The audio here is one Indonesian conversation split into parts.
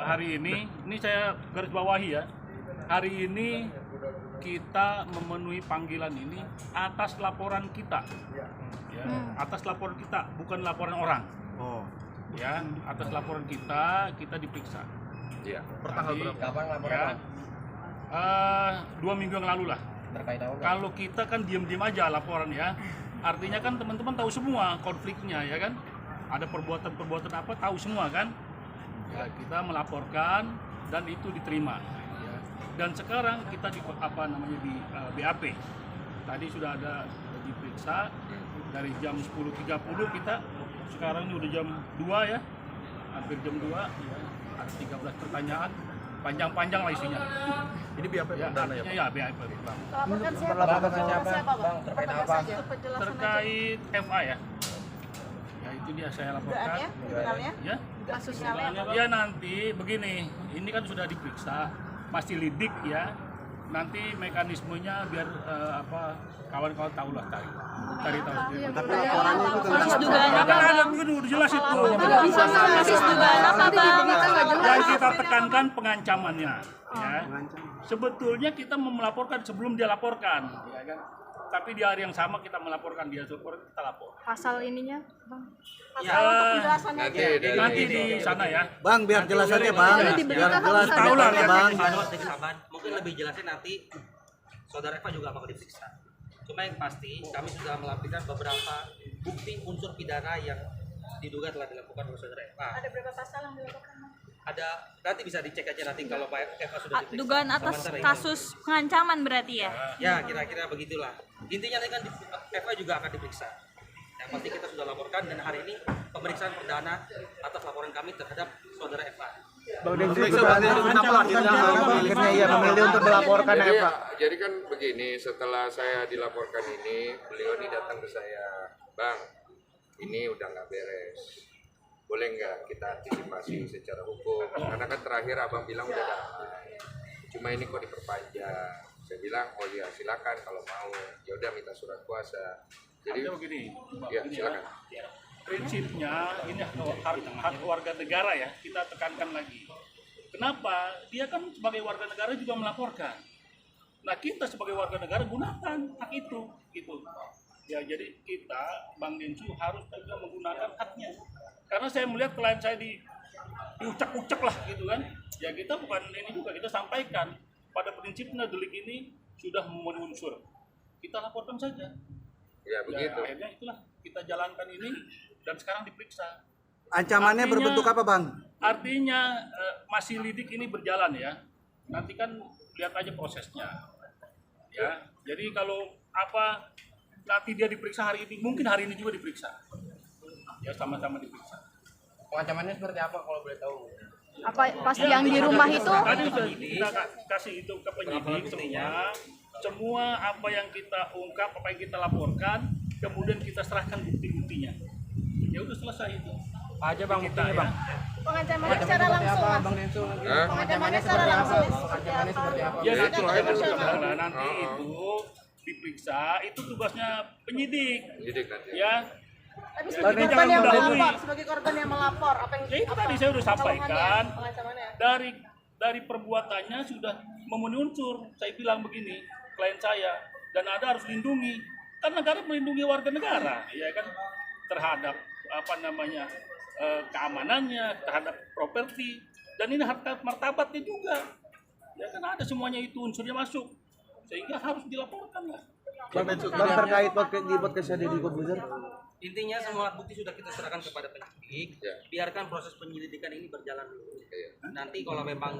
hari ini saya garis bawahi ya. Hari ini kita memenuhi panggilan ini atas laporan kita. Ya, atas laporan kita, bukan laporan orang. Oh. Ya, atas laporan kita diperiksa. Iya. Pertanggal berapa? Kapan laporan? Ya, 2 minggu yang lalu lah. Terkait apa? Kalau kita kan diam-diam aja laporan ya. Artinya kan teman-teman tahu semua konfliknya ya kan. Ada perbuatan-perbuatan apa tahu semua kan. Ya, kita melaporkan dan itu diterima. Ya. Dan sekarang kita di BAP. Tadi sudah ada diperiksa dari jam 10.30 kita. Sekarang ini udah jam 2 ya. Hampir jam 2 ya. Ada 13 pertanyaan. Panjang-panjang lah isinya. Ini BAP Ya, Perdana ya, Pak? ya BAP. Melaporkan siapa? Bang, terkait apa? Terkait FA ya. Ya itu dia saya laporkan. Dugaannya? Kriminalnya? Ya. Kasusnya apa? Ya nanti begini, ini kan sudah diperiksa, masih lidik ya. Nanti mekanismenya biar kawan-kawan tahu lah tahu sendiri. Tapi laporannya itu tentang Kasus dugaan Ya apa? kan ada begitu udah jelas itu. Kasus dugaan apa, Bang? Yang kita tekankan pengancamannya. Ya. Sebetulnya kita mau melaporkan sebelum dia laporkan, ya kan? Tapi di hari yang sama kita melaporkan dia lapor, kita lapor. Pasal ininya, Bang? Pasal untuk penjelasannya aja. Nanti di sana ya. Bang, biar jelas aja, Bang. Biar jelas Tahu lah, ya, Bang. Mungkin lebih jelasnya nanti saudara Eva juga bakal diperiksa. Cuma yang pasti kami sudah melampirkan beberapa bukti unsur pidana yang diduga telah dilakukan oleh saudara Eva. Ada berapa pasal yang dilakukan? Ada, nanti bisa dicek aja nanti kalau Pak Eva sudah diperiksa. Dugaan atas Sementara itu. kasus pengancaman berarti ya? Ya kira-kira begitulah. Intinya nanti kan Eva juga akan diperiksa. Yang pasti kita sudah laporkan dan hari ini pemeriksaan perdana atas laporan kami terhadap saudara Eva. Bang Densus akhirnya ia memilih untuk melaporkan jadi, Eva. jadi kan begini, setelah saya dilaporkan ini, beliau ini datang ke saya, Bang, ini udah nggak beres, boleh nggak kita antisipasi secara hukum? Karena kan terakhir abang bilang udah damai, cuma ini kok diperpanjang. Saya bilang, oh iya silakan kalau mau, ya udah minta surat kuasa. Jadi Artinya begini, ya silakan. prinsipnya ini hak warga negara ya, kita tekankan lagi. Kenapa? Dia kan sebagai warga negara juga melaporkan. Nah kita sebagai warga negara gunakan hak itu, gitu. Ya jadi kita, Bang Densu harus juga menggunakan haknya. Karena saya melihat klien saya diucak-ucak lah gitu kan. Ya kita bukan ini juga, kita sampaikan pada prinsipnya delik ini sudah memenuhi unsur. Kita laporkan saja. Ya begitu. Ya, akhirnya itulah kita jalankan ini dan sekarang diperiksa. Ancamannya berbentuk apa, Bang? Artinya masih lidik ini berjalan ya. Nanti kan lihat aja prosesnya. Ya. Jadi kalau nanti dia diperiksa hari ini, mungkin hari ini juga diperiksa. Ya sama-sama diperiksa. Pengancamannya seperti apa kalau boleh tahu? Apa pas yang di rumah itu? Tadi sudah kita kasih itu ke penyidik semua apa yang kita ungkap, apa yang kita laporkan, kemudian kita serahkan bukti-buktinya. Ya udah selesai itu. Apa aja Bang buktinya, Bang? Pengancamannya secara langsung, Mas. Bang Densu? Pengancamannya secara langsung. Pengancamannya seperti apa? Ya Ya, itu itu aja. nanti itu diperiksa, itu tugasnya penyidik. Jadi nanti. Ya. Tapi Ya, sebagai ini korban jangan yang mendahului. melapor, sebagai korban yang melapor, apa yang Ya itu tadi saya sudah sampaikan. pengancamannya? Dari perbuatannya sudah memenuhi unsur. Saya bilang begini, klien saya, dan ada harus lindungi. Kan negara melindungi warga negara, ya kan, terhadap keamanannya, terhadap properti, dan ini harta martabatnya juga. Ya kan ada semuanya itu unsurnya masuk, sehingga harus dilaporkan lah. Bang terkait podcast Deddy Corbuzier. Intinya semua bukti sudah kita serahkan kepada penyidik. Ya. Biarkan proses penyelidikan ini berjalan dulu. Ya. Nanti kalau memang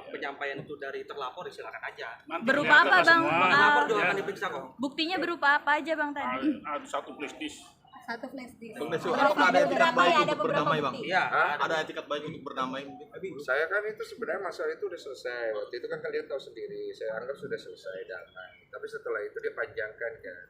penyampaian itu dari terlapor, silakan aja. Nanti Berupa kelihatan apa, lah Bang? semua. Terlapor juga Ya. akan diperiksa kok. Buktinya berupa apa aja, Bang, tadi? Ada satu flash disk. Satu flash disk. Bang Densu, apakah ada etikat baik untuk berdamai, Bang? Iya, Hah? Ada etikat baik untuk berdamai mungkin? Saya kan itu sebenarnya masalah itu udah selesai. Waktu itu kan kalian tahu sendiri, saya anggap sudah selesai damai. Tapi setelah itu dia panjangkan kan.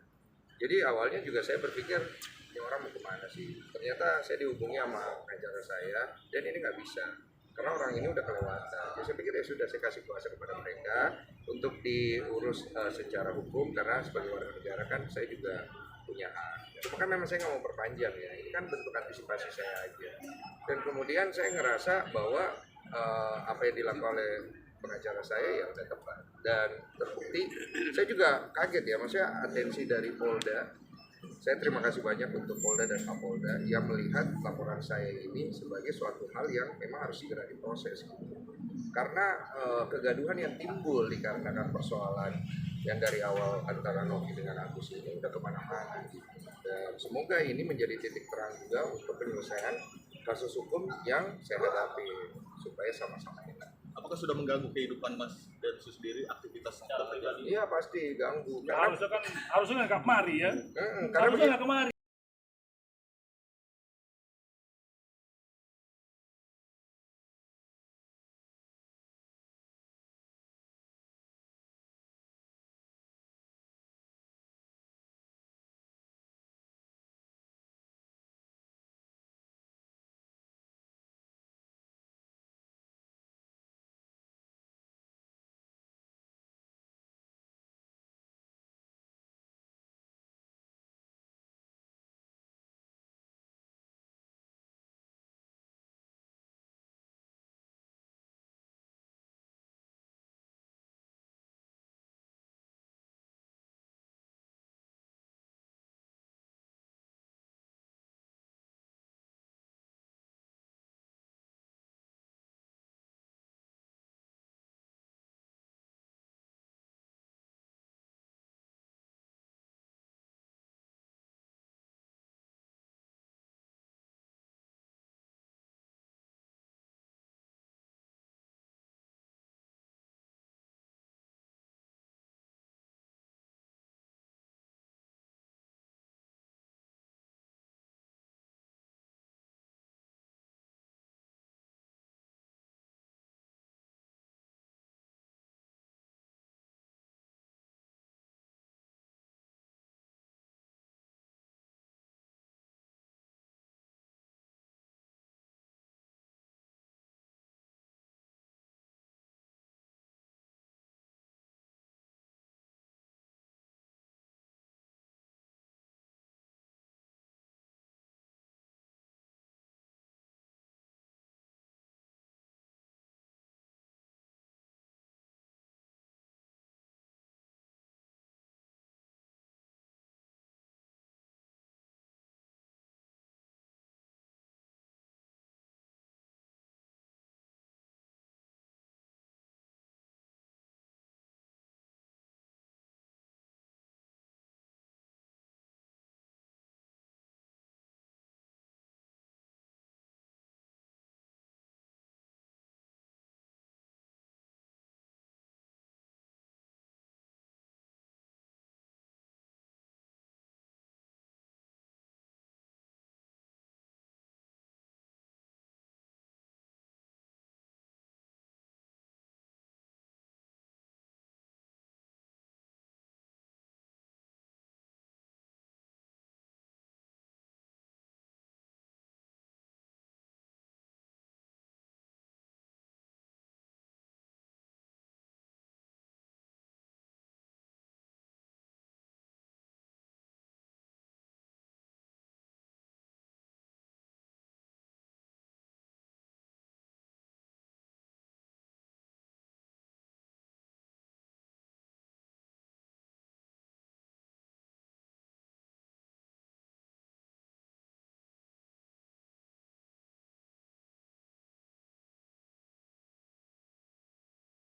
Jadi awalnya juga saya berpikir ini orang mau kemana sih? Ternyata saya dihubungi sama pengacara saya dan ini nggak bisa. Karena orang ini udah kelewatan. Jadi saya pikir ya sudah, saya kasih kuasa kepada mereka untuk diurus secara hukum karena sebagai warga negara kan saya juga punya hak. Cuma kan memang saya nggak mau perpanjang ya. Ini kan bentuk antisipasi saya aja. Dan kemudian saya ngerasa bahwa apa yang dilakukan oleh pengacara saya ya udah tepat dan terbukti. Saya juga kaget ya, maksudnya atensi dari Polda. Saya terima kasih banyak untuk Polda dan Kapolda yang melihat laporan saya ini sebagai suatu hal yang memang harus segera diproses. Karena kegaduhan yang timbul dikarenakan persoalan yang dari awal antara Novi dengan Agus ini udah kemana-mana. Dan semoga ini menjadi titik terang juga untuk penyelesaian kasus hukum yang saya hadapi supaya sama-sama enak. Apakah sudah mengganggu kehidupan Mas Densu sendiri, aktivitas sehari-hari? Iya pasti ganggu. Ya, harusnya nggak kemari ya. Karena Harusnya nggak kemari.